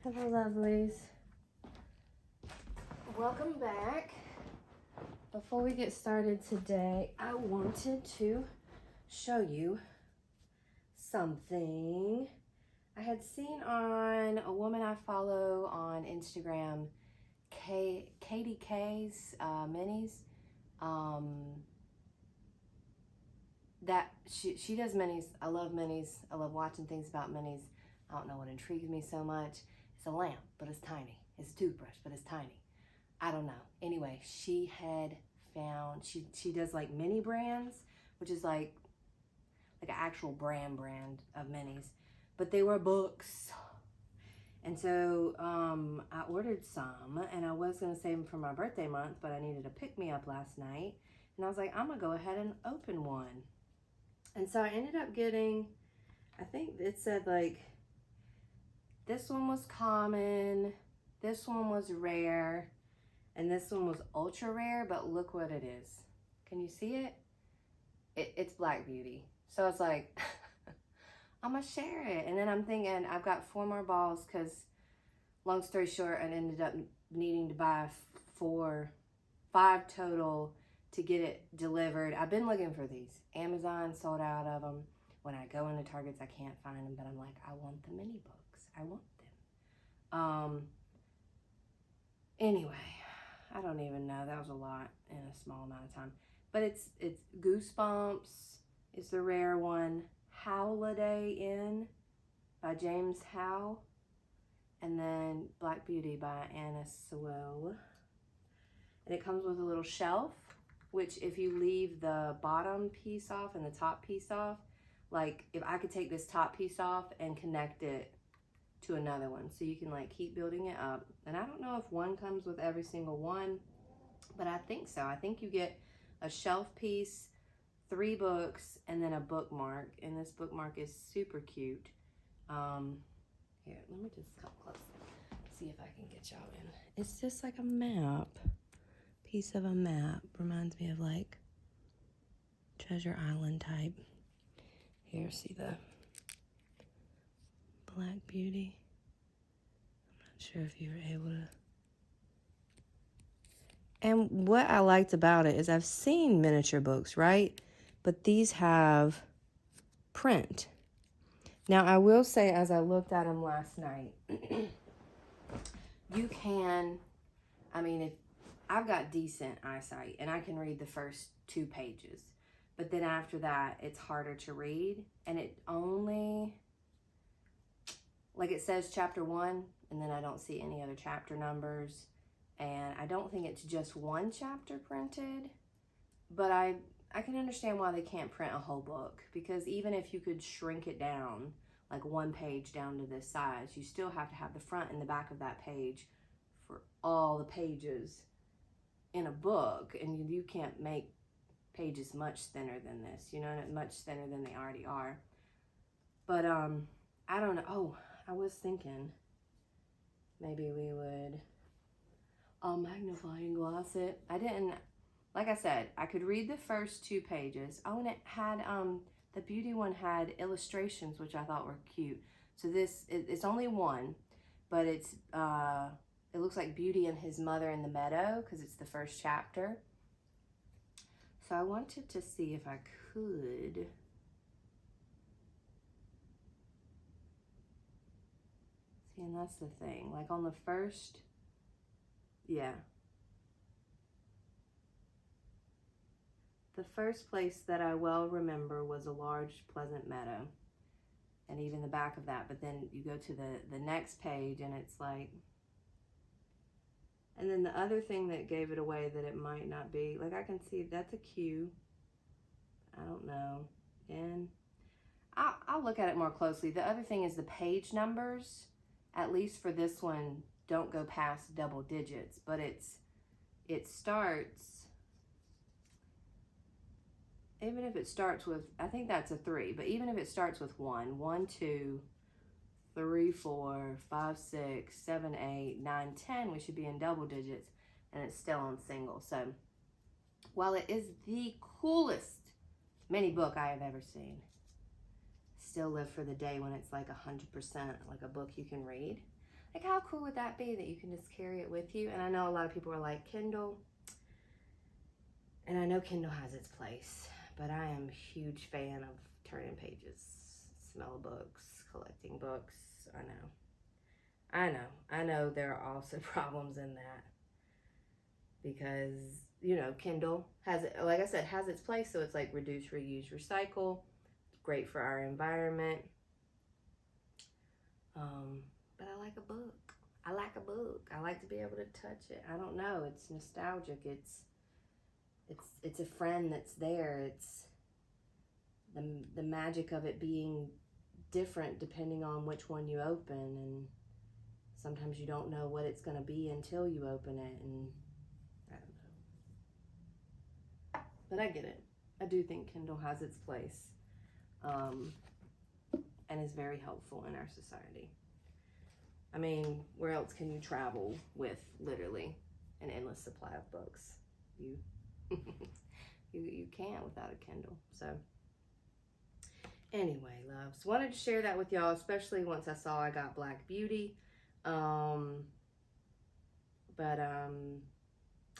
Hello, lovelies. Welcome back. Before we get started today, I wanted to show you something I had seen on a woman I follow on Instagram, Katie K's minis. That she does minis. I love minis. I love watching things about minis. I don't know what intrigues me so much. It's a lamp, but it's tiny. It's a toothbrush, but it's tiny. I don't know. Anyway, she had found, she does like mini brands, which is like an actual brand of minis, but they were books. And so I ordered some, and I was going to save them for my birthday month, but I needed a pick-me-up last night. And I was like, I'm going to go ahead and open one. And so I ended up getting, I think it said like, this one was common, this one was rare, and this one was ultra rare, but look what it is. Can you see it? It's Black Beauty. So it's like, I'm gonna share it. And then I'm thinking, I've got 4 more balls because, long story short, I ended up needing to buy 5 total to get it delivered. I've been looking for these. Amazon sold out of them. When I go into Targets, I can't find them, but I'm like, I want the mini books. I want them. Anyway, I don't even know. That was a lot in a small amount of time. But it's Goosebumps. It's the rare one. Holiday Inn by James Howe. And then Black Beauty by Anna Sewell. And it comes with a little shelf, which if you leave the bottom piece off and the top piece off, like if I could take this top piece off and connect it to another one, so you can like keep building it up. And I don't know if one comes with every single one, but I think so. I think you get a shelf piece, 3 books, and then a bookmark. And this bookmark is super cute. Here, let me just come close, see if I can get y'all in. It's just like a map, piece of a map. Reminds me of like Treasure Island type. Here, see the Black Beauty. I'm not sure if you were able to. And what I liked about it is I've seen miniature books, right? But these have print. Now, I will say, as I looked at them last night, you can, I mean, if I've got decent eyesight and I can read the first 2 pages, but then after that, it's harder to read. And it only, like it says chapter 1, and then I don't see any other chapter numbers. And I don't think it's just 1 chapter printed, but I can understand why they can't print a whole book, because even if you could shrink it down, like 1 page down to this size, you still have to have the front and the back of that page for all the pages in a book, and you can't make pages much thinner than this, you know, much thinner than they already are. But I don't know. Oh, I was thinking maybe we would magnifying glass it. I didn't, like I said, I could read the first 2 pages. Oh, and it had the beauty one had illustrations, which I thought were cute. So this it's only 1, but it's it looks like Beauty and his mother in the meadow, because it's the first chapter. So I wanted to see if I could see, and that's the thing. Like on the first, yeah. The first place that I well remember was a large, pleasant meadow, and even the back of that. But then you go to the next page, and it's like, and then the other thing that gave it away that it might not be, like I can see that's a Q. I don't know. And I'll look at it more closely. The other thing is the page numbers, at least for this one, don't go past double digits, but it starts, even if it starts with, I think that's a 3, but even if it starts with 1, 2, 3, 4, 5, 6, 7, 8, 9, 10, we should be in double digits, and it's still on single. So while it is the coolest mini book I have ever seen, still live for the day when it's like 100% like a book you can read. Like, how cool would that be that you can just carry it with you? And I know a lot of people are like, Kindle, and I know Kindle has its place, but I am a huge fan of turning pages, smell of books, collecting books. I know there are also problems in that, because, you know, Kindle has, like I said, has its place. So it's like reduce, reuse, recycle. It's great for our environment. But I like a book. I like a book. I like to be able to touch it. I don't know. It's nostalgic. It's a friend that's there. It's the magic of it being different depending on which one you open, and sometimes you don't know what it's going to be until you open it, and I don't know. But I get it. I do think Kindle has its place, and is very helpful in our society. I mean, where else can you travel with literally an endless supply of books? You you can't without a Kindle. So anyway, loves, wanted to share that with y'all, especially once I saw I got Black Beauty.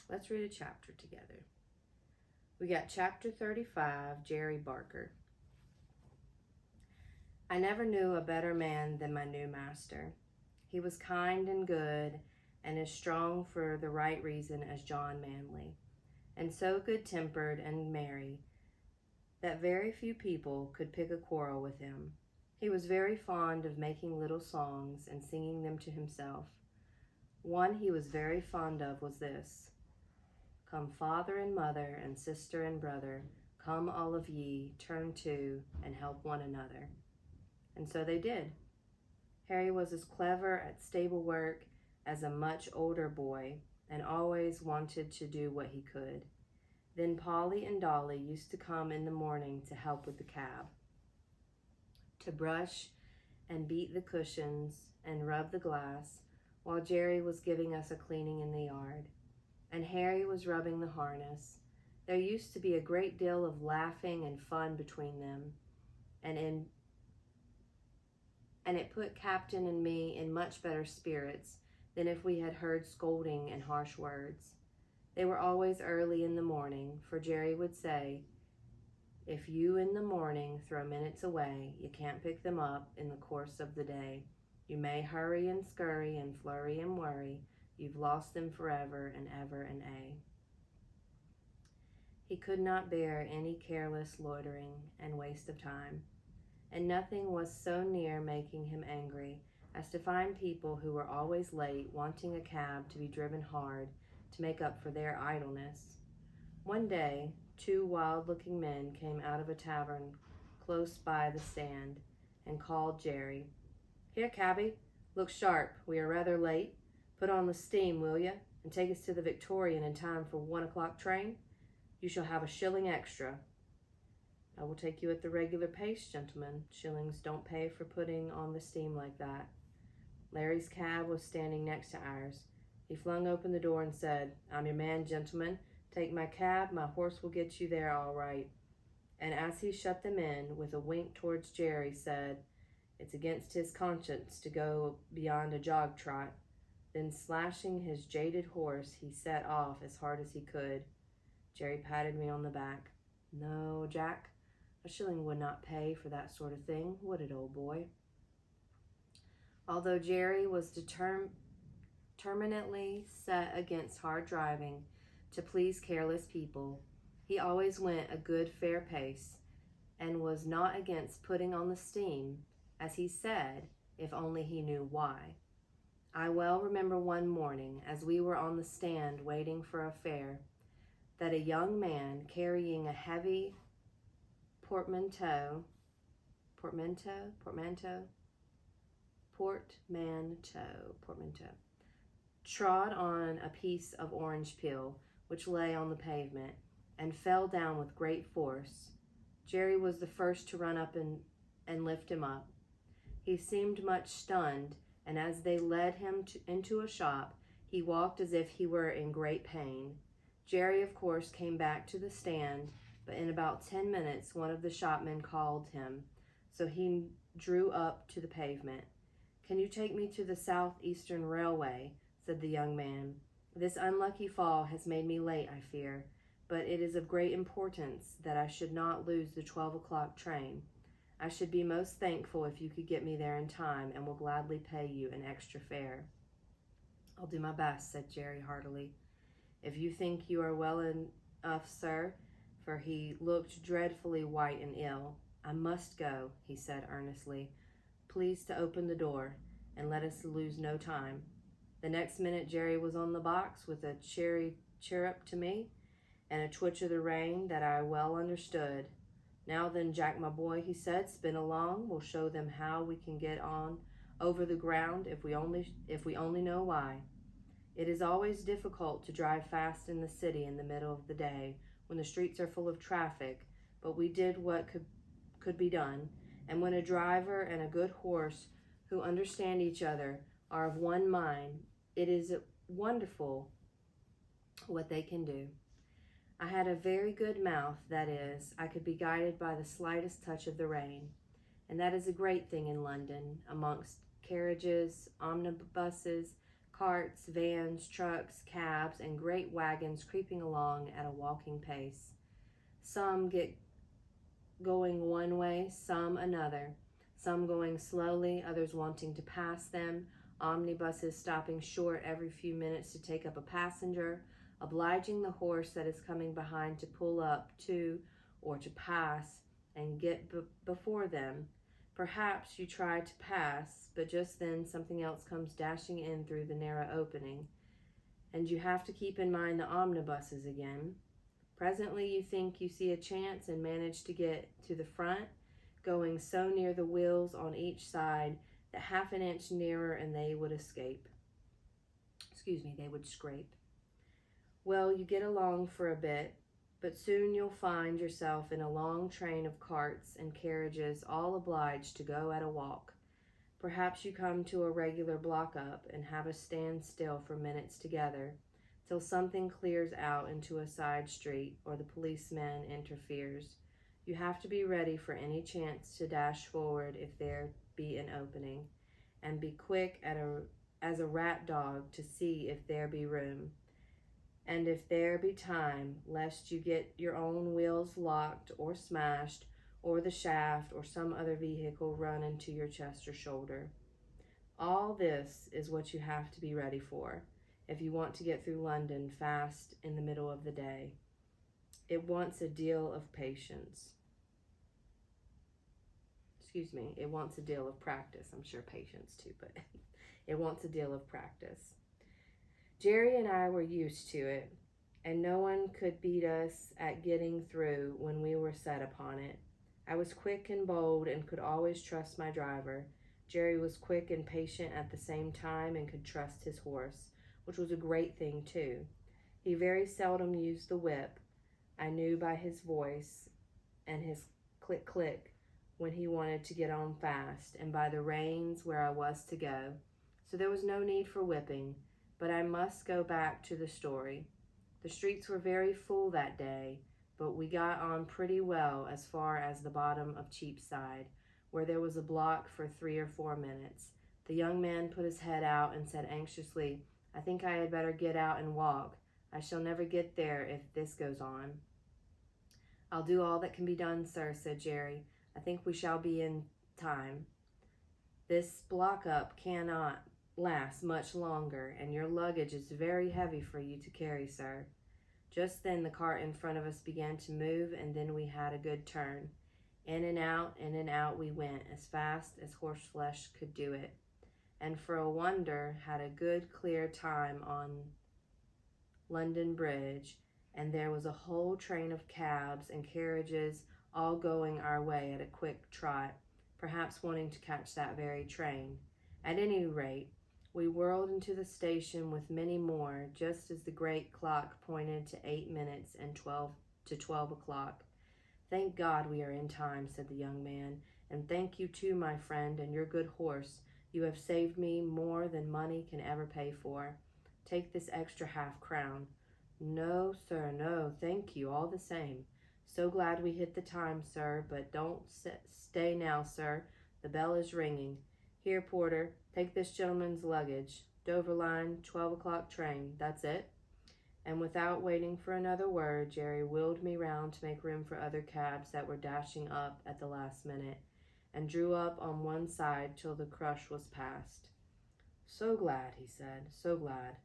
Let's read a chapter together. We got chapter 35, Jerry Barker. I never knew a better man than my new master. He was kind and good, and as strong for the right reason as John Manley, and so good-tempered and merry that very few people could pick a quarrel with him. He was very fond of making little songs and singing them to himself. One he was very fond of was this: Come father and mother and sister and brother, come all of ye, turn to and help one another. And so they did. Harry was as clever at stable work as a much older boy, and always wanted to do what he could. Then Polly and Dolly used to come in the morning to help with the cab, to brush and beat the cushions and rub the glass, while Jerry was giving us a cleaning in the yard, and Harry was rubbing the harness. There used to be a great deal of laughing and fun between them, and it put Captain and me in much better spirits than if we had heard scolding and harsh words. They were always early in the morning, for Jerry would say, if you in the morning throw minutes away, you can't pick them up in the course of the day. You may hurry and scurry and flurry and worry, you've lost them forever and ever and aye. He could not bear any careless loitering and waste of time, and nothing was so near making him angry as to find people who were always late wanting a cab to be driven hard to make up for their idleness. One day, 2 wild-looking men came out of a tavern close by the stand and called Jerry. Here, cabby, look sharp. We are rather late. Put on the steam, will you, and take us to the Victorian in time for 1 o'clock train? You shall have a shilling extra. I will take you at the regular pace, gentlemen. Shillings don't pay for putting on the steam like that. Larry's cab was standing next to ours. He flung open the door and said, I'm your man, gentlemen. Take my cab, my horse will get you there all right. And as he shut them in, with a wink towards Jerry, said, it's against his conscience to go beyond a jog trot. Then slashing his jaded horse, he set off as hard as he could. Jerry patted me on the back. No, Jack, a shilling would not pay for that sort of thing, would it, old boy? Although Jerry was determinately set against hard driving to please careless people, he always went a good fair pace, and was not against putting on the steam, as he said, if only he knew why. I well remember one morning, as we were on the stand waiting for a fare, that a young man carrying a heavy portmanteau trod on a piece of orange peel which lay on the pavement, and fell down with great force. Jerry was the first to run up and lift him up. He seemed much stunned, and as they led him into a shop, he walked as if he were in great pain. Jerry, of course, came back to the stand, but in about 10 minutes one of the shopmen called him, so he drew up to the pavement. "Can you take me to the Southeastern Railway?" said the young man. "This unlucky fall has made me late, I fear, but it is of great importance that I should not lose the 12 o'clock train. I should be most thankful if you could get me there in time, and will gladly pay you an extra fare." "I'll do my best," said Jerry heartily. "If you think you are well enough, sir," for he looked dreadfully white and ill. "I must go," he said earnestly. "Please to open the door, and let us lose no time." The next minute Jerry was on the box with a cheery chirrup to me, and a twitch of the rein that I well understood. "Now then, Jack, my boy," he said, "spin along. We'll show them how we can get on over the ground if we only know why. It is always difficult to drive fast in the city in the middle of the day, when the streets are full of traffic, but we did what could be done, and when a driver and a good horse who understand each other are of one mind, it is wonderful what they can do. I had a very good mouth, that is, I could be guided by the slightest touch of the rein, and that is a great thing in London, amongst carriages, omnibuses, carts, vans, trucks, cabs, and great wagons creeping along at a walking pace. Some get going one way, some another, some going slowly, others wanting to pass them, omnibuses stopping short every few minutes to take up a passenger, obliging the horse that is coming behind to pull up to or to pass and get before them. Perhaps you try to pass, but just then something else comes dashing in through the narrow opening, and you have to keep in mind the omnibuses again. Presently you think you see a chance and manage to get to the front, going so near the wheels on each side that half an inch nearer and they would they would scrape. Well, you get along for a bit, but soon you'll find yourself in a long train of carts and carriages, all obliged to go at a walk. Perhaps you come to a regular block-up and have a stand still for minutes together, till something clears out into a side street or the policeman interferes. You have to be ready for any chance to dash forward if there be an opening, and be quick as a rat dog to see if there be room, and if there be time, lest you get your own wheels locked or smashed, or the shaft or some other vehicle run into your chest or shoulder. All this is what you have to be ready for if you want to get through London fast in the middle of the day. It wants a deal of patience. It wants a deal of practice. I'm sure patience too, but it wants a deal of practice. Jerry and I were used to it, and no one could beat us at getting through when we were set upon it. I was quick and bold and could always trust my driver. Jerry was quick and patient at the same time and could trust his horse, which was a great thing too. He very seldom used the whip. I knew by his voice and his click-click when he wanted to get on fast, and by the reins where I was to go. So there was no need for whipping, but I must go back to the story. The streets were very full that day, but we got on pretty well as far as the bottom of Cheapside, where there was a block for 3 or 4 minutes. The young man put his head out and said anxiously, "I think I had better get out and walk. I shall never get there if this goes on." "I'll do all that can be done, sir," said Jerry. "I think we shall be in time. This block-up cannot last much longer, and your luggage is very heavy for you to carry, sir." Just then the cart in front of us began to move, and then we had a good turn. In and out we went, as fast as horseflesh could do it, and for a wonder had a good clear time on London Bridge, and there was a whole train of cabs and carriages all going our way at a quick trot, perhaps wanting to catch that very train. At any rate, we whirled into the station with many more, just as the great clock pointed to 8 minutes and 12 o'clock. "Thank God we are in time," said the young man, "and thank you too, my friend, and your good horse. You have saved me more than money can ever pay for. Take this extra half-crown." "No, sir, no, thank you, all the same. So glad we hit the time, sir, but don't stay now, sir. The bell is ringing. Here, porter, Take this gentleman's luggage. Dover line, 12 o'clock train. That's it." And without waiting for another word, Jerry wheeled me round to make room for other cabs that were dashing up at the last minute, and drew up on one side till the crush was past. "So glad," he said, "so glad.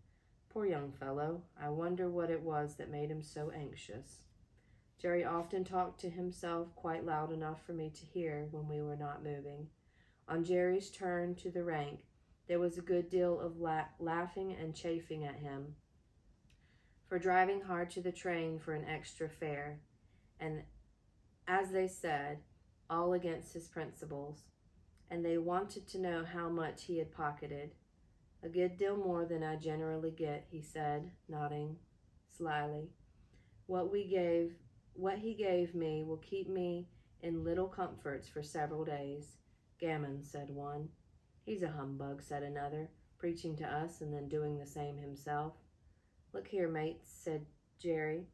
Poor young fellow. I wonder what it was that made him so anxious." Jerry often talked to himself quite loud enough for me to hear when we were not moving. On Jerry's turn to the rank, there was a good deal of laughing and chaffing at him for driving hard to the train for an extra fare, and, as they said, all against his principles, and they wanted to know how much he had pocketed. "A good deal more than I generally get," he said, nodding slyly. What he gave me will keep me in little comforts for several days." "Gammon," said one. "He's a humbug," said another, preaching to us and then doing the same himself. "Look here, mates," said Jerry.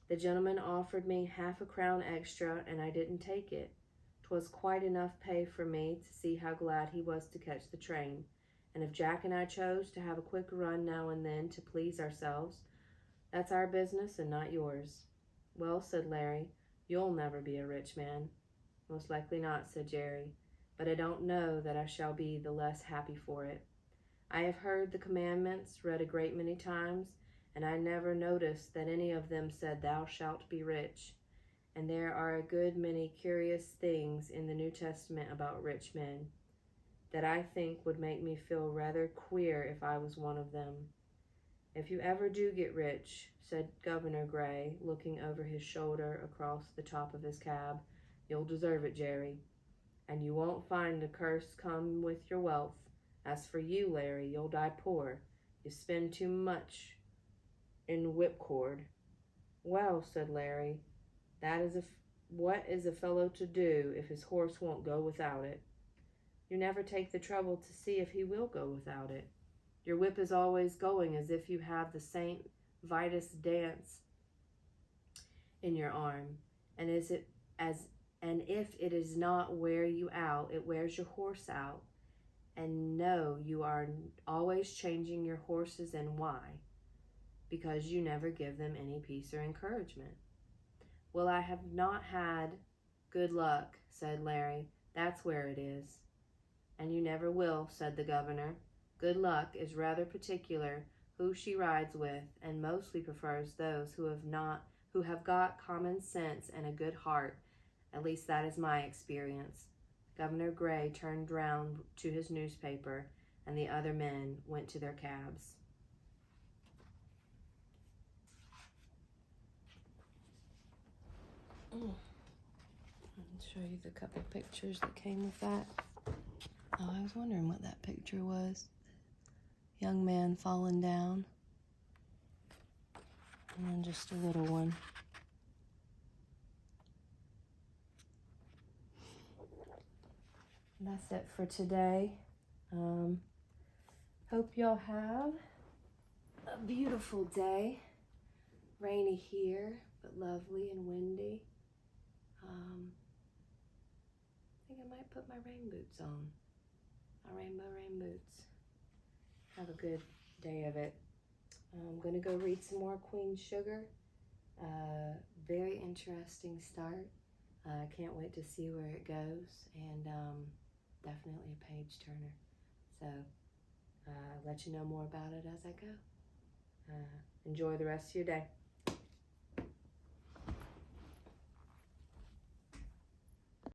"The gentleman offered me half a crown extra, and I didn't take it. 'Twas quite enough pay for me to see how glad he was to catch the train, and if Jack and I chose to have a quick run now and then to please ourselves, that's our business and not yours." "Well," said Larry, "you'll never be a rich man." "Most likely not," said Jerry, "but I don't know that I shall be the less happy for it. I have heard the commandments read a great many times, and I never noticed that any of them said, 'Thou shalt be rich.' And there are a good many curious things in the New Testament about rich men that I think would make me feel rather queer if I was one of them. If you ever do get rich," said Governor Gray, looking over his shoulder across the top of his cab, "you'll deserve it, Jerry, and you won't find a curse come with your wealth. As for you, Larry, you'll die poor. You spend too much in whipcord." "Well," said Larry, what is a fellow to do if his horse won't go without it?" "You never take the trouble to see if he will go without it. Your whip is always going as if you have the St. Vitus dance in your arm, and if it is not wear you out, it wears your horse out. And no, you are always changing your horses, and why? Because you never give them any peace or encouragement." "Well, I have not had good luck," said Larry. "That's where it is." "And you never will," said the governor. "Good luck is rather particular who she rides with, and mostly prefers those who have got common sense and a good heart. At least that is my experience." Governor Gray turned round to his newspaper, and the other men went to their cabs. I'll show you the couple pictures that came with that. Oh, I was wondering what that picture was. Young man falling down. And then just a little one. And that's it for today. Hope y'all have a beautiful day. Rainy here, but lovely and windy. I think I might put my rain boots on. My rainbow rain boots. Have a good day of it. I'm going to go read some more Queen Sugar. Very interesting start. I can't wait to see where it goes, and definitely a page turner. So I'll let you know more about it as I go. Enjoy the rest of your day.